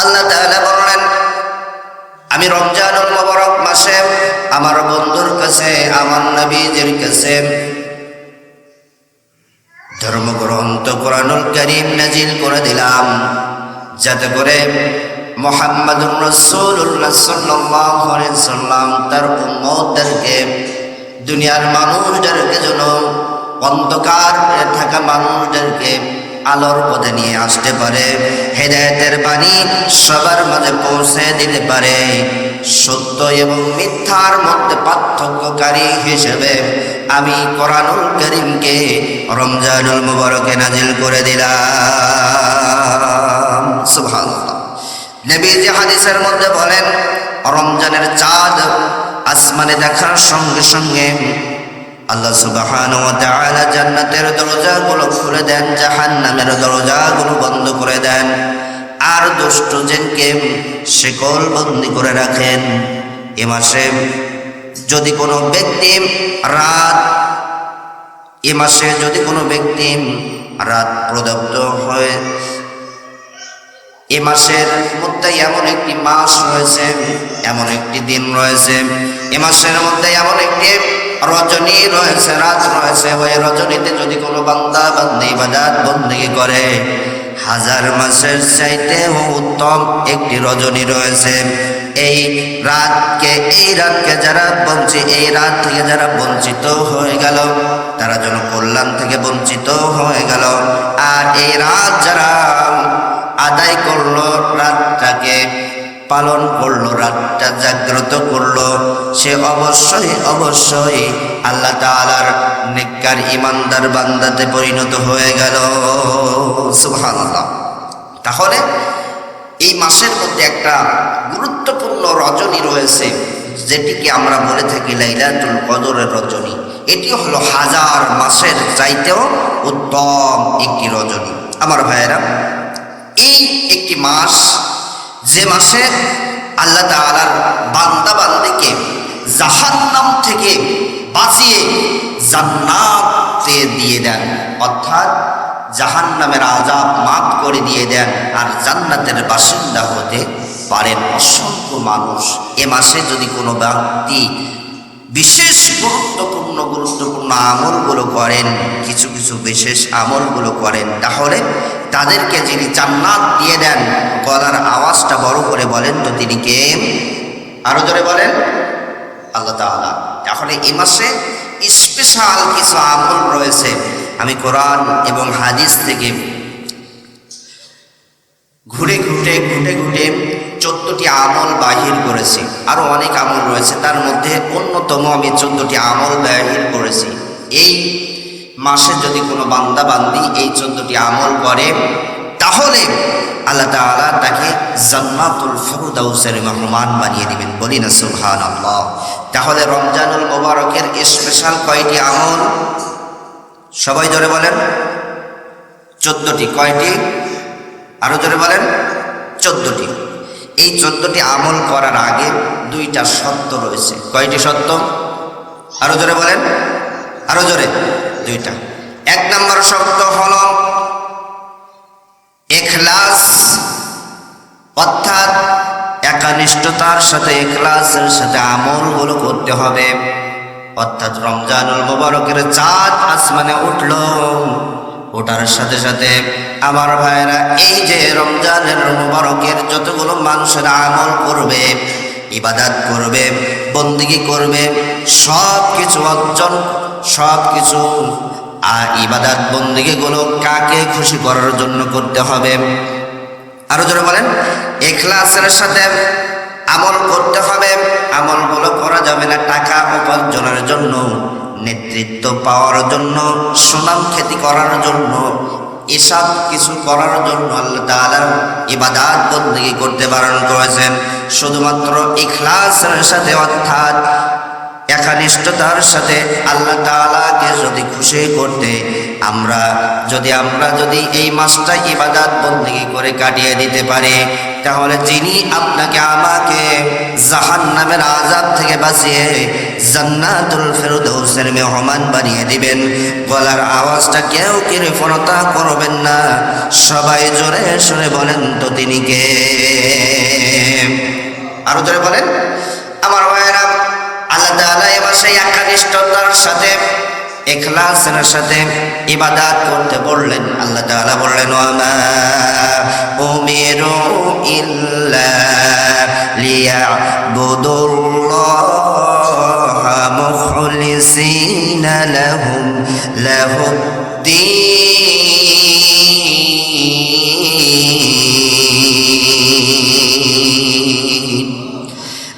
আল্লাহ তাআলা বললেন, আমি রমজানুল মুবারক মাসে আমার বন্ধুর কাছে, আমার নবীজির কাছে ধর্মগ্রন্থ কোরআনুল কারীম নাজিল করে দিলাম, যাতে করে মুহাম্মদুর রাসূলুল্লাহ সাল্লাল্লাহু আলাইহি সাল্লাম তার উম্মতদেরকে, দুনিয়ার মানুষদেরকে যেন, অন্ধকারে থাকা মানুষদেরকে আলোর পথে নিয়ে আসতে পারে, হেদায়েতের বাণী সবার মাঝে পৌঁছে দিতে পারে। সত্য এবং মিথ্যার মধ্যে পার্থক্যকারী হিসেবে আমি কোরআনুল কারীমকে রমজানুল মুবারকে নাজিল করে দিলাম। সুবহানাল্লাহ। নবীজি হাদিসের মধ্যে বলেন, রমজানের চাঁদ আসমানে দেখার সঙ্গে সঙ্গে আল্লাহ সুবহানাহু ওয়া তাআলা জান্নাতের দরজাগুলো খুলে দেন, জাহান্নামের দরজাগুলো বন্ধ করে দেন, আর দুষ্ট জিনকে শিকল বন্দী করে রাখেন। এ মাসে যদি কোনো ব্যক্তি রাত প্রদত্ত হয়, এ মাসের মধ্যে এমন একটি মাস রয়েছে, এমন একটি দিন রয়েছে, এ মাসের মধ্যে এমন একটি রজনী রয়েছে, রাত রয়েছে, ওই রজনীতে যদি কোনো বান্দা বান্দী ইবাদত বন্দেগী করে, হাজার মাসের চাইতে উত্তম একটি রজনী রয়েছে। এই রাতকে যারা এই রাত থেকে যারা বঞ্চিত হয়ে গেল, তারা যেন কল্যাণ থেকে বঞ্চিত হয়ে গেল। আর এই রাত যারা আদায় করলো, রাতটাকে পালন করলো, রাতটা জাগ্রত করলো, সে অবশ্যই আল্লাহ তাআলার নেককার ইমানদার বান্দাতে পরিণত হয়ে গেল। সুবহানাল্লাহ। তাহলে এই মাসের মধ্যে একটা গুরুত্বপূর্ণ রজনী রয়েছে, যেটিকে আমরা বলে থাকি লাইলাতুল কদরের রজনী। এটি হলো হাজার মাসের চাইতেও উত্তম একটি রজনী। আমার ভাইয়েরা, এই একটি মাস, যে মাসে আল্লাহ তাআলার বান্দা বান্দীকে জাহান্নাম থেকে বাঁচিয়ে জান্নাতে দিয়ে দেন, অর্থাৎ জাহান্নামের আযাব মাফ করে দিয়ে দেন, আর জান্নাতের বাসিন্দা হতে পারেন অসংখ্য মানুষ। এ মাসে যদি কোনো ব্যক্তি বিশেষ গুরুত্বপূর্ণ আমলগুলো করেন, কিছু বিশেষ আমলগুলো করেন, তাহলে তাদেরকে যিনি জান্নাত দিয়ে দেন, গলার আওয়াজটা বড় করে বলেন তো তিনি কে? আরো জোরে বলেন, আল্লাহ তাআলা। তাহলে এই মাসে স্পেশাল কিছু আমল রয়েছে। আমি কোরআন এবং হাদিস থেকে ঘুরে ঘুরে 14টি আমল বাহির করেছি। আরো অনেক আমল রয়েছে, তার মধ্যে অন্যতম আমি 14টি আমল বাহির করেছি। এই মাসে যদি কোনো বান্দা বান্দি এই 14টি আমল করে, তাহলে আল্লাহ তাআলা তাকে জান্নাতুল ফিরদাউসের মেহমান বানিয়ে দিবেন। বলি না সুবহানাল্লাহ। তাহলে রমজানুল মুবারকের স্পেশাল কয়টি আমল? সবাই জোরে বলেন। 14টি। কয়টি? আরো জোরে বলেন। 14টি। এই 14টি আমল করার আগে 2টা শর্ত রয়েছে। কয়টি শর্ত? আরো জোরে বলেন, আরো জোরে। 2টা। 1 নম্বর শর্ত হলো ইখলাস, অর্থাৎ একনিষ্ঠতার সাথে, ইখলাসের সাথে আমলগুলো করতে হবে। অর্থাৎ রমজানুল মুবারকের চাঁদ আসমানে উঠলো, ওটার সাথে সাথে আমার ভাইরা, এই যে রমজানের মুবারকের যতগুলো মানুষের আমল করবে, ইবাদত করবে, বন্দেগী করবে, সব কিছু ইবাদত বন্দেগীগুলো কাকে খুশি করার জন্য করতে হবে? আরো জোরে বলেন। ইখলাসের সাথে আমল করতে হবে। আমলগুলো করা যাবে না টাকা উপার্জনের জন্য, নেতৃত্ব পাওয়ার জন্য, সুনাম খ্যাতি করার জন্য, এসব কিছু করার জন্য আল্লাহ তাআলা ইবাদত বন্দেগী করতে বারণ করেছেন। শুধুমাত্র ইখলাসের সাথে, অর্থাৎ একনিষ্ঠতার সাথে আল্লাহ তাআলাকে যদি খুশি করতে আমরা যদি এই মাসটা ইবাদত বন্দেগী করে কাটিয়ে দিতে পারি, তাহলে যিনি আপনাকে আমাকে জাহান্নামের আযাব থেকে বাঁচিয়ে জান্নাতুল ফিরদাউসের মেহমান বানিয়ে দিবেন, গলার আওয়াজটা কেউ কৃপণতা করবেন না, সবাই জোরে সরে বলেন তো তিনি কে? আরো ধরে বলেন আমার ভাইয়েরা, আল্লাহ তাআলা এই মাসে একনিষ্ঠতার সাথে ইখলাসের সাথে ইবাদত করতে বললেন। আল্লাহ তাআলা বললেন ওয়ামা উমিরু ইল্লা লিয়াবুদুল্লাহা মুখলিসিনা লাহুদ্দীন।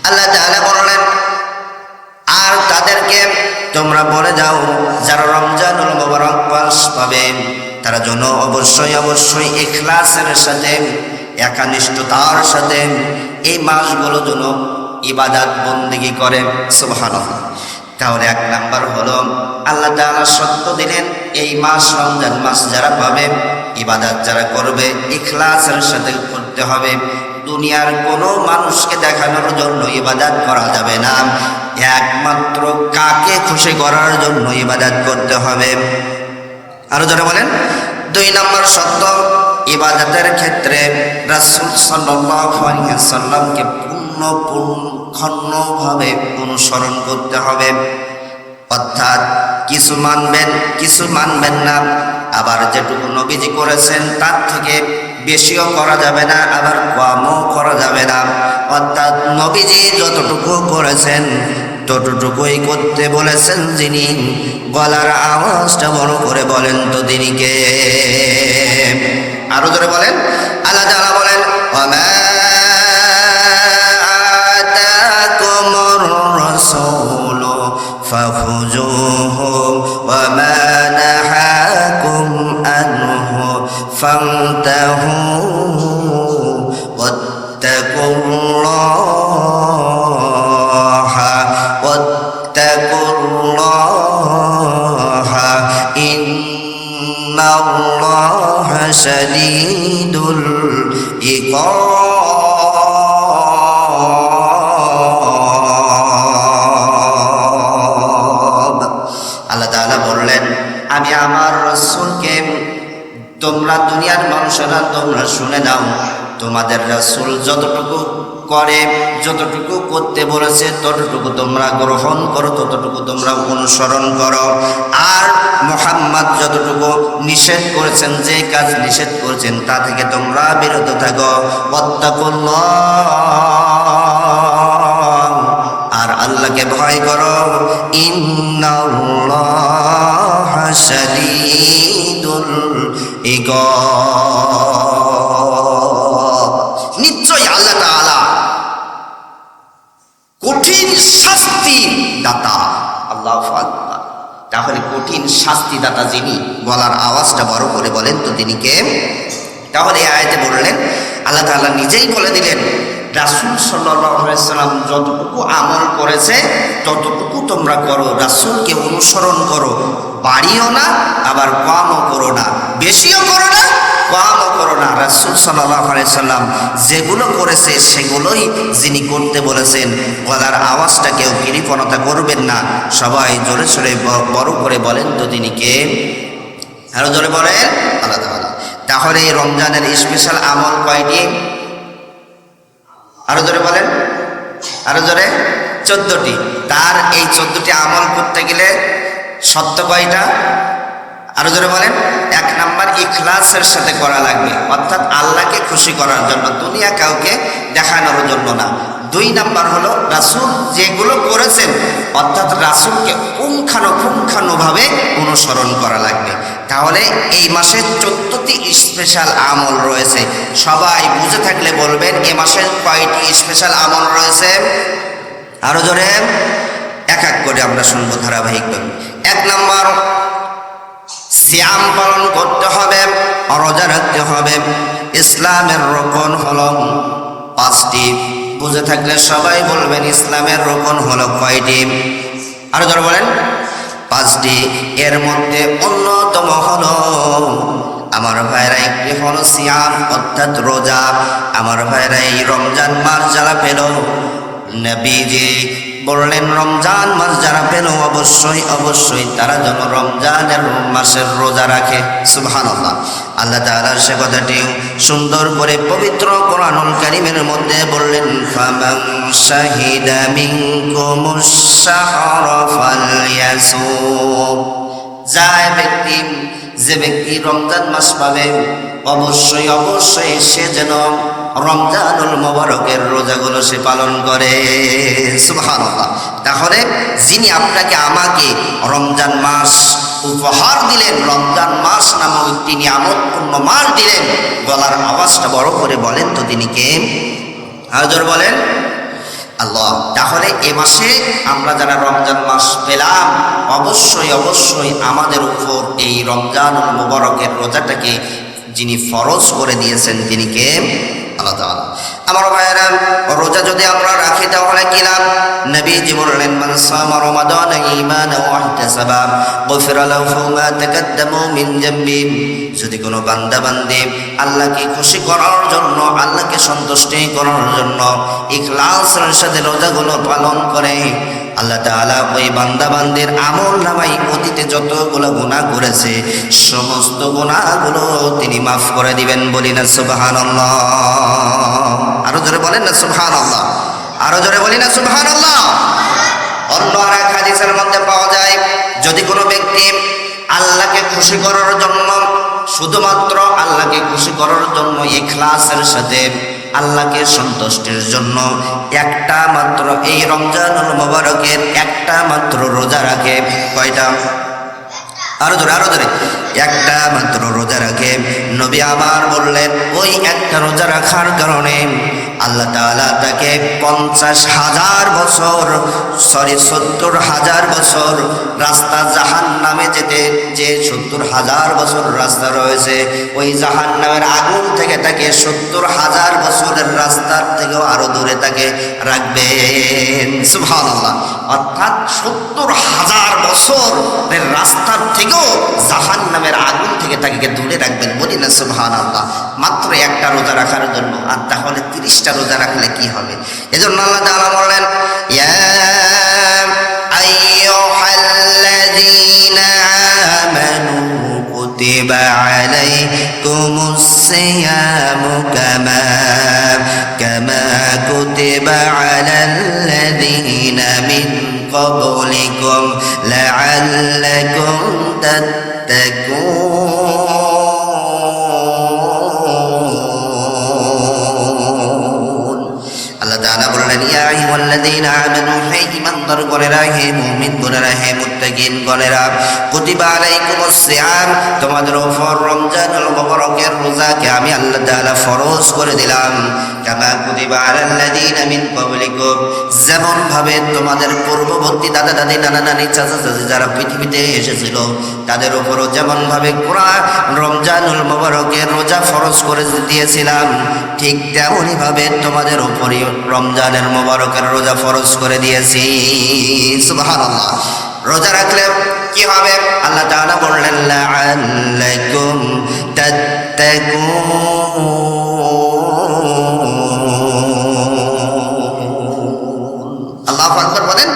আল্লাহ তাআলা বললেন আর তাদেরকে তোমরা বলে যাও যারা রমজানুল মুবারক মাস পাবে তারা যেন অবশ্যই অবশ্যই ইখলাসের সাথে একনিষ্ঠতার সাথে এই মাসগুলো যেন ইবাদত বন্দেগী করে। সুবহানাল্লাহ। তাহলে এক নাম্বার হলো আল্লাহ তাআলা শর্ত দিলেন এই মাস রমজান মাস যারা পাবে ইবাদত যারা করবে ইখলাসের সাথে করতে হবে। দুনিয়ার কোনো মানুষকে দেখানোর জন্য ইবাদত করা যাবে না, একমাত্র কাকে খুশি করার জন্য ইবাদত করতে হবে। আরো যারা বলেন 2 নম্বর শর্ত, ইবাদতের ক্ষেত্রে রাসূল সাল্লাল্লাহু আলাইহি ওয়াসাল্লামকে পুঙ্খানুপুঙ্খভাবে অনুসরণ করতে হবে। অর্থাৎ কিছু মানবেন কিছু মানবেন না, আবার যেটুকু নবীজি করেছেন তার থেকে বেশিও করা যাবে না, আবার কমও করা যাবে না। অর্থাৎ নবীজি যতটুকু করেছেন ততটুকুই করতে বলেছেন যিনি। গলার আওয়াজটা বড় করে বলেন তো তিনি কে? আরো জোরে বলেন। আল্লাহ তাআলা বলেন ওয়ামা আতাকুমুর রাসূলু ফাখুযুহু ওয়ামা নাহাকুম আনহু ফান্তাহু ওয়াত্তাকুল্লাহা ইন্নাল্লাহা শাদীদুল ইকাব। আল্লাহ তাআলা বললেন আমি আমার রাসূলকে, তোমরা দুনিয়ার মানুষেরা তোমরা শুনে নাও, তোমাদের রাসূল যতটুকু করে যতটুকু করতে বলেছে ততটুকু তোমরা গ্রহণ করো, ততটুকু তোমরা অনুসরণ করো। আর মুহাম্মদ যতটুকু নিষেধ করেছেন, যে কাজ নিষেধ করেছেন তা থেকে তোমরা বিরত থাকো। ওয়াত্তাকুল্লাহ, আর আল্লাহকে ভয় করো। ইন্নাল্লাহা শাদীদুল ইকাব, নিশ্চয়ই আল্লাহ তাআলা কঠিন শাস্তি দাতা। আল্লাহু আকবার। তাহলে কঠিন শাস্তি দাতা যিনি, গলার আওয়াজটা বড় করে বলেন তো তিনি কে? তাহলে এই আয়াতে বললেন আল্লাহ তাআলা নিজেই বলে দিলেন রাসূল সাল্লাল্লাহু আলাইহি ওয়াসাল্লাম যতটুকু আমল করেছে ততটুকু তোমরা করো, রাসূলকে অনুসরণ করো। বাড়িও না আবার কমও করো না, বেশিও করো না কমও করো না। রাসূল সাল্লাল্লাহু আলাইহি ওয়াসাল্লাম যেগুলো করেছে সেগুলোই যিনি করতে বলেছেন। গলার আওয়াজটা কেউ কৃপণতা করবেন না, সবাই জোরে জোরে বড় করে বলেন তো তিনি কে? আরো জোরে বলেন আল্লাহ তাআলা। তাহলে এই রমজানের স্পেশাল আমল কয়টি? আরো জোরে বলেন, আরো জোরে। 14টি। তার এই 14টি আমল করতে গেলে শর্ত কয়টা? আরো জোরে বলেন। 1 নাম্বার ইখলাসের সাথে করা লাগবে, অর্থাৎ আল্লাহকে খুশি করার জন্য, দুনিয়া কাউকে দেখানোর জন্য না। 2 নাম্বার হলো রাসূল যেগুলো করেছেন অর্থাৎ রাসূলকে পুঙ্খানুপুঙ্খানুভাবে অনুসরণ করা লাগবে। তাহলে এই মাসে 14টি স্পেশাল আমল রয়েছে। সবাই বুঝে থাকলে বলবেন এ মাসে কয়টি স্পেশাল আমল রয়েছে? আরো জোরে এক এক করে আমরা শুনবো ধারাবাহিকভাবে। 1 নাম্বার সিয়াম পালন করতে হবে, রোজা রাখতে হবে। ইসলামের রকন হলো 5টি। বুঝে থাকলে সবাই বলবেন ইসলামের রকন হলো কয়টি? আরো যারা বলেন 5টি। এর মধ্যে অন্যতম হলো আমার ভাইরা একটি হলো সিয়াম অর্থাৎ রোজা। আমার ভাইরা এই রমজান মাস যারা পেল, নবীজি বললেন রমজান মাস যারা পেল অবশ্যই অবশ্যই তারা যেন রমজানের মাসের রোজা রাখে। সুবহানাল্লাহ। আল্লাহ তাআলা সে কথাটি সুন্দর করে পবিত্র কোরআনুল কারীমের মধ্যে বললেন, ফামান শাহিদা মিনকুমুশ শাহরা ফালইয়াসুম। যে ব্যক্তি রমজান মাস পাবে অবশ্যই অবশ্যই সে যেন রমজানুল মোবারকের রোজাগুলো সে পালন করে। সুবহানাল্লাহ। তাহলে যিনি আপনাকে আমাকে রমজান মাস উপহার দিলেন, রমজান মাস নামক একটি নিয়ামতপূর্ণ মাস দিলেন, গলার আওয়াজটা বড় করে বলেন তো তিনি কে? হাজর বলেন আল্লাহ। তাহলে এ মাসে আমরা যারা রমজান মাস পেলাম অবশ্যই অবশ্যই আমাদের উপর এই রমজানুল মোবারকের রোজাটাকে যিনি ফরজ করে দিয়েছেন তিনি কে? আল্লাহ তাআলা। আমার ভাইয়েরা, রোজা যদি আমরা রাখি তাহলে কি লাভ? নবীজি বললেন, মান সামা রমাদান ঈমানান ওয়া ইহতিসাবা গুফিরা লাহু মা তাকাদ্দামা মিন যামবি। যদি কোনো বান্দা বান্দী আল্লাহকে খুশি করার জন্য, আল্লাহকে সন্তুষ্ট করার জন্য ইখলাসের সাথে রোজাগুলো পালন করে, আল্লাহ তাআলা ওই বান্দা বান্দির আমল নামায় অতীতে যতগুলো গুনাহ করেছে সমস্ত গুনাহগুলো তিনি মাফ করে দিবেন। বলি না সুবহানাল্লাহ। আরো জোরে বলেন না সুবহানাল্লাহ। আরো জোরে বলি না সুবহানাল্লাহ। অন্য আরেক হাদিসের মধ্যে পাওয়া যায়, যদি কোনো ব্যক্তি আল্লাহকে খুশি করার জন্য, শুধুমাত্র আল্লাহকে খুশি করার জন্য ইখলাসের সাথে আল্লাহকে সন্তুষ্টির জন্য একটা মাত্র এই রমজানুল মোবারকের একটা মাত্র রোজা রাখে, কয়টা? আরো জোরে আরো জোরে। একটা মাত্র রোজা রাখে, নবী আমার বললেন ওই একটা রোজা রাখার কারণে আল্লাহ তাআলা তাকে 50,000 বছর 70,000 বছর রাস্তা জাহান্নামে যেতে, যে 70,000 বছর রাস্তা রয়েছে ওই জাহান্নামের আগুন থেকে তাকে 70,000 বছরের রাস্তার থেকেও আরো দূরে তাকে রাখবেন। সুবহানাল্লাহ। অর্থাৎ 70,000 বছরের রাস্তার থেকেও জাহান্নামের আগুন থেকে তাকে দূরে রাখবেন। বলি না সুবহানাল্লাহ। মাত্র একটা রোজা রাখার জন্য। আর তাহলে 30টা রোজা রাখলে কি হবে? এজন্য আল্লাহ তাআলা বললেন, ইয়া আইয়ুহাল্লাযীনা আমানু কুতিবা আলাইকুমুস সিয়ামু কামা কুতিবা আলাল্লাযীনা মিন ক্বাবলিকুম লাআল্লাকুম তাত্তাকুন। আল্লাহ তাআলা বললেন, ইয়া আইয়ুহাল্লাযীনা আমানু, হে ঈমানদার গণেরা, হে মুমিন গণেরা, হে মুত্তাকিন গণেরা, কুতিবা আলাইকুমুস সিয়াম, তোমাদের উপর রমজানুল মুবারকের রোজাকে আমি আল্লাহ তাআলা ফরজ করে দিলাম। কামা কুতিবা আলাল্লাযীনা মিন ক্বাবলিকুম, যেমন ভাবে তোমাদের পূর্ববর্তী দাদা দাদি, নানা নানি, চাচা চাচি যারা পৃথিবীতে এসেছিল তাদের উপরও যেমন ভাবে কোরআন রমজানুল মুবারকের রোজা ফরজ করে দিয়েছিলাম, ঠিক তেমনই ভাবে তোমাদের উপরে রমজানের মুবারকের রোজা ফরজ করে দিয়েছি। সুবহানাল্লাহ। রোজা রাখলে কি হবে? আল্লাহ তাআলা বললেন, লাআল্লাকুম তাত্তাকুন। আল্লাহু আকবার বলেন।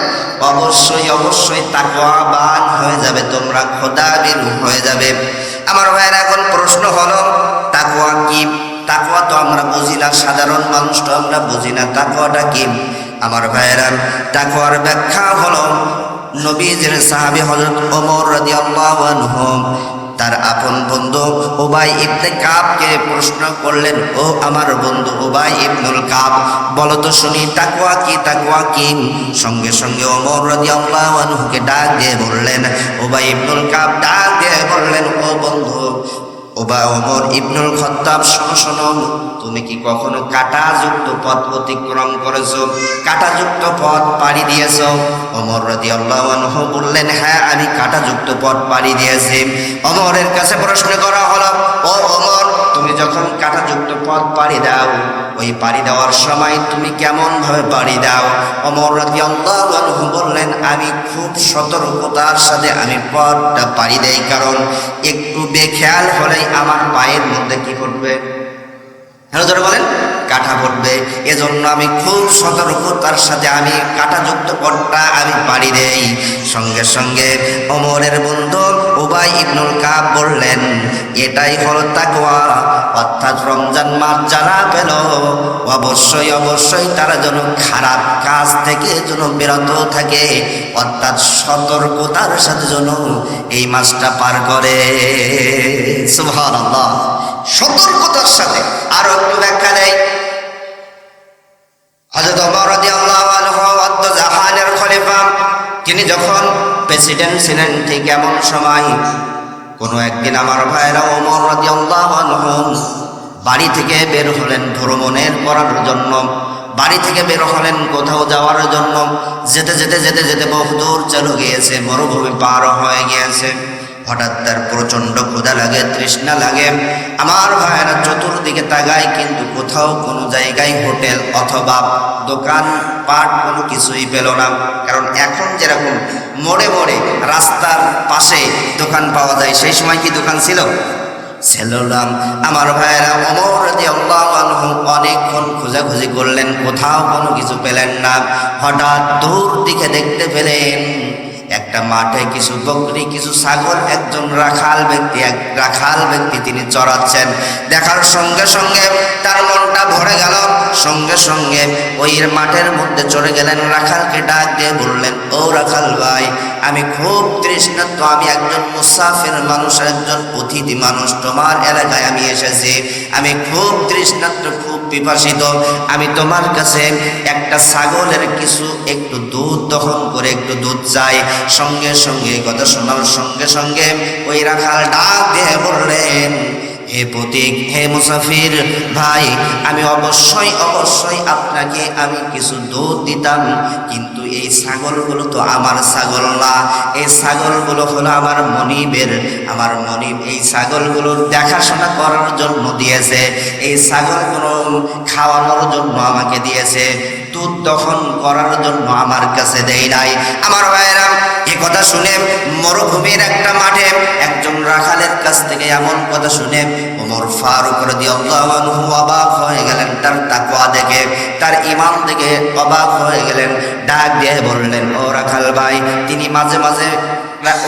অবশ্যই অবশ্যই তাকওয়াবান হয়ে যাবে তোমরা, খোদাভীরু হয়ে যাবে। আমার ভাইয়েরা, এখন প্রশ্ন হলো তাকওয়া কি? তাকওয়া তো আমরা বুঝি না, সাধারণ মানুষ তো আমরা বুঝি না তাকওয়াটা কি। আমার ভাইয়েরা, তাকওয়ার ব্যাখ্যা হলো নবীজির সাহাবী হযরত ওমর রাদিয়াল্লাহু আনহু তার আপন বন্ধু উবাই ইবনে কাবকে প্রশ্ন করলেন, ও আমার বন্ধু উবাই ইবনুল কাব, বলো তো শুনি তাকওয়া কি, তাকওয়া কি? সঙ্গে সঙ্গে ওমর রাদিয়াল্লাহু আনহুকে ডাক দিয়ে বললেন, উবাই ইবনুল কাব ডাক দিয়ে বললেন, ও বন্ধু ওমর ইবনুল খাত্তাব, শোনো, তুমি কি কখনো কাঁটাযুক্ত পথ অতিক্রম করেছো? কাঁটাযুক্ত পথ পাড়ি দিয়েছো? ওমর রাদিয়াল্লাহু আনহু বললেন, হ্যাঁ আমি কাঁটাযুক্ত পথ পাড়ি দিয়েছি। ওমরের কাছে প্রশ্ন করা হলো, ও ওমর, তুমি যখন কাঁটাযুক্ত পথ পাড়ি দাও ওই পাড়ি দেওয়ার সময় তুমি কেমন ভাবে পাড়ি দাও? ওমর রাদিয়াল্লাহু আনহু বললেন, আমি খুব সতর্কতার সাথে আমি পথটা পাড়ি দেই, কারণ একটু বেখেয়াল হলেই আমার পায়ের মধ্যে কি পড়বে? হ্যালো, ধরে বলেন, কাঁটা পড়বে। এজন্য আমি খুব সতর্কতার সাথে আমি কাঁটাযুক্ত পট্টা আমি পাড়ি দেই। সঙ্গে সঙ্গে ওমরের বন্ধু উবাই ইবনুল কাব বললেন, এটাই হলো তাকওয়া। অর্থাৎ রমজান মাস যারা পেল অবশ্যই অবশ্যই তারা যেন খারাপ কাজ থেকে যেন বিরত থাকে, অর্থাৎ সতর্কতার সাথে যেন এই মাসটা পার করে। সুবহানাল্লাহ, সতর্কতার সাথে। আরো একটু ব্যাখ্যা দেয়, হযরত ওমর রাদিয়াল্লাহু আনহু জাহানের খলিফা, তিনি যখন প্রেসিডেন্ট ছিলেন, ঠিক এমন সময় কোনো একদিন আমার ভাইরা ওমর রাদিয়াল্লাহু আনহু বাড়ি থেকে বের হলেন ভ্রমণের করার জন্য। বাড়ি থেকে বের হলেন কোথাও যাওয়ার জন্য। যেতে যেতে যেতে যেতে বহুদূর চলে গিয়েছে, মরুভূমি পার হয়ে গিয়েছে। হঠাৎ তার প্রচণ্ড ক্ষুধা লাগে, তৃষ্ণা লাগে। আমার ভাইয়েরা চতুর্দিকে তাকায়, কিন্তু কোথাও কোনো জায়গায় হোটেল অথবা দোকান পাট কোনো কিছুই পেল না। কারণ এখন যেরকম মোড়ে মোড়ে রাস্তার পাশে দোকান পাওয়া যায়, সেই সময় কি দোকান ছিল? ছেলাম। আমার ভাইয়েরা ওমর রাদিয়াল্লাহু আনহু অনেকক্ষণ খোঁজাখুঁজি করলেন, কোথাও কোনো কিছু পেলেন না। হঠাৎ দূর দিকে দেখতে পেলেন একটা মাঠে কিছু বকরি, কিছু ছাগল, একজন রাখাল ব্যক্তি তিনি চড়াচ্ছেন। দেখার সঙ্গে সঙ্গে তার মনটা ভরে গেল। সঙ্গে সঙ্গে ওই মাঠের মধ্যে চড়ে গেলেন, রাখালকে ডাক দিয়ে বললেন, ও রাখাল ভাই, আমি খুব তৃষ্ণার্ত, আমি একজন মুসাফির মানুষ, একজন অতিথি মানুষ, তোমার এলাকায় আমি এসেছি, আমি খুব তৃষ্ণার্ত, খুব পিপাসিত, আমি তোমার কাছে একটা ছাগলের কিছু একটু দুধ দহন করে একটু দুধ চাই। সঙ্গে সঙ্গে কথা শোনার সঙ্গে সঙ্গে ওই রাখাল ডাক দিয়ে বললেন, হে পথিক, হে মুসাফির ভাই, আমি অবশ্যই অবশ্যই আপনাকে আমি কিছু দুধ দিতাম, কিন্তু এই ছাগলগুলো তো আমার ছাগল না, এই ছাগলগুলো হলো আমার মনিবের। আমার মনিব এই ছাগলগুলোর দেখাশোনা করার জন্য দিয়েছে, এই ছাগলগুলো খাওয়ানোর জন্য আমাকে দিয়েছে, দুধ দহন করার জন্য আমার কাছে দেয় নাই। আমার ভাইয়েরা, এ কথা শুনে মরুভূমির একটা মাঠে একজন রাখালের কাছ থেকে এমন কথা শুনে ওমর ফারুক রাদিয়াল্লাহু আনহু অবাক হয়ে গেলেন। তার তাকওয়া দেখে, তার ঈমান দেখে অবাক হয়ে গেলেন। ডাক দিয়ে বললেন, ও রাখাল ভাই। তিনি মাঝে মাঝে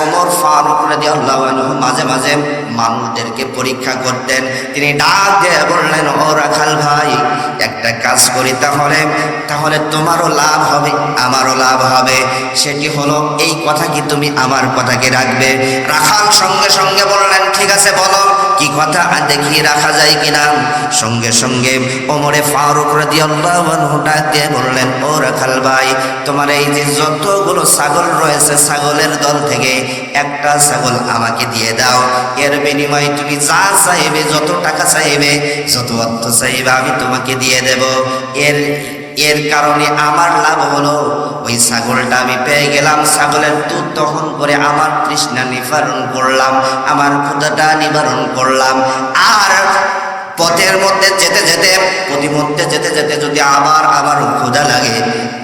ওমর ফারুক রাদিয়াল্লাহু আনহু মাঝে মাঝে মানুষদেরকে পরীক্ষা করতেন। তিনি ডাক দিয়ে বললেন, ও রাখাল ভাই, একটা কাজ করি, তাহলে তোমারও লাভ হবে, আমারও লাভ হবে। সেটি হলো, এই কথা কি তুমি আমার কথাকে রাখবে? রাখাল সঙ্গে সঙ্গে বললেন, ঠিক আছে, বলো কি কথা, দেখি রাখা যায় কিনা। সঙ্গে সঙ্গে ওমরে ফারুক রাদিয়াল্লাহু আনহু ডাক দিয়ে বললেন, ও রাখাল ভাই, তোমার এই যে যতগুলো ছাগল রয়েছে, ছাগলের দল থেকে একটা ছাগল আমাকে দিয়ে দাও। এর বিনিময়ে তুমি যা চাইবে, যত টাকা চাইবে, যত অর্থ চাইবে, আমি তোমাকে দিয়ে দেব। এর কারণে আমার লাভ হলো, ওই ছাগলটা আমি পেয়ে গেলাম, ছাগলের দুধ দহন করে আমার তৃষ্ণা নিবারণ করলাম, আমার ক্ষুধাটা নিবারণ করলাম। আর পথের মধ্যে যেতে যেতে, প্রতিমধ্যে যেতে যেতে যদি আবার আমার ক্ষুধা লাগে,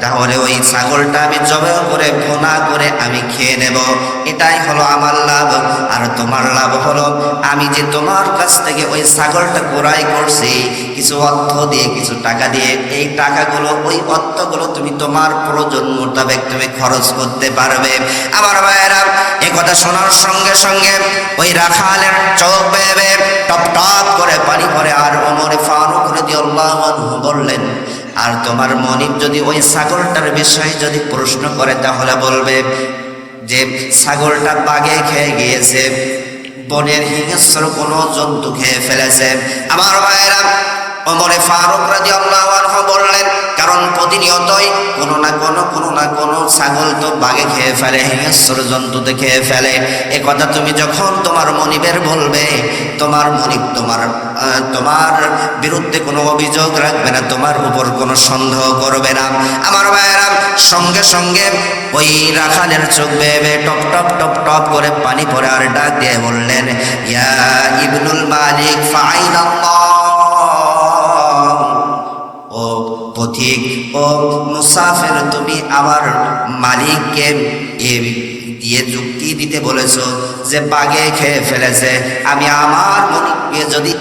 তাহলে ওই ছাগলটা আমি জবাই করে ভুনা করে আমি খেয়ে নেব। এটাই হলো আমার লাভ। আর তোমার লাভ হলো, আমি যে তোমার কাছ থেকে ওই ছাগলটা ক্রয় করছি কিছু অর্থ দিয়ে, কিছু টাকা দিয়ে, এই টাকাগুলো, ওই অর্থগুলো তুমি তোমার প্রয়োজন মোতাবেক তুমি খরচ করতে পারবে। আমার ভাইয়েরা, এ কথা শোনার সঙ্গে সঙ্গে ওই রাখালের চোখ বেয়ে টপ টপ করে পানি পড়ে। আর ওমরে ফারুক রাদিয়াল্লাহু আনহু বললেন, আর তোমার মনিব যদি ওই ছাগলটার বিষয়ে যদি প্রশ্ন করে, তাহলে বলবে যে ছাগলটা বাঘে খেয়ে গিয়েছে, বনের হিংস্র কোনো জন্তু খেয়ে ফেলেছে। আমার ভাইয়েরা, ওমরে ফারুক রাদিয়াল্লাহু আনহু বললেন, কারণ প্রতিনিয়তই কোনো না কোনো ছাগল তো বাঘে খেয়ে ফেলে, হিংস্র জন্তুতে খেয়ে ফেলে। এ কথা তুমি যখন তোমার মনিবের বলবে, তোমার মনিব তোমার বিরুদ্ধে কোনো অভিযোগ রাখবে না, তোমার উপর কোনো সন্দেহ করবে না। আমার ভাইয়েরা, সঙ্গে সঙ্গে ওই রাখালের চোখ বেয়ে টপ টপ টপ টপ করে পানি পড়ে। আর ডাক দিয়ে বললেন, ইয়া ইবনুল মালিক ফাআইনাল্লাহ, ও পথিক, ও মুসাফির, তুমি আমার মালিককে দিয়ে যুক্তি দিতে বলেছো যে বাঘে খেয়ে ফেলেছে। আমি আমার মনিবকে যদি